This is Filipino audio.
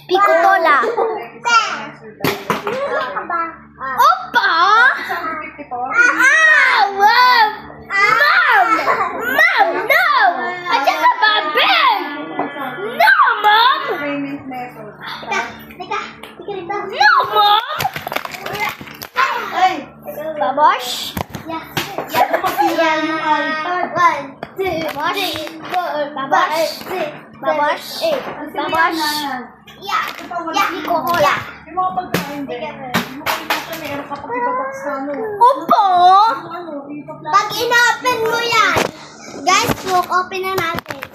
Picotola. Opa! Mom! No! I just have a bag! No, Mom! No, Mom! Babosh? Babosh? Coca-Cola. Opo! Pag inopen mo yan, guys, look, open na natin.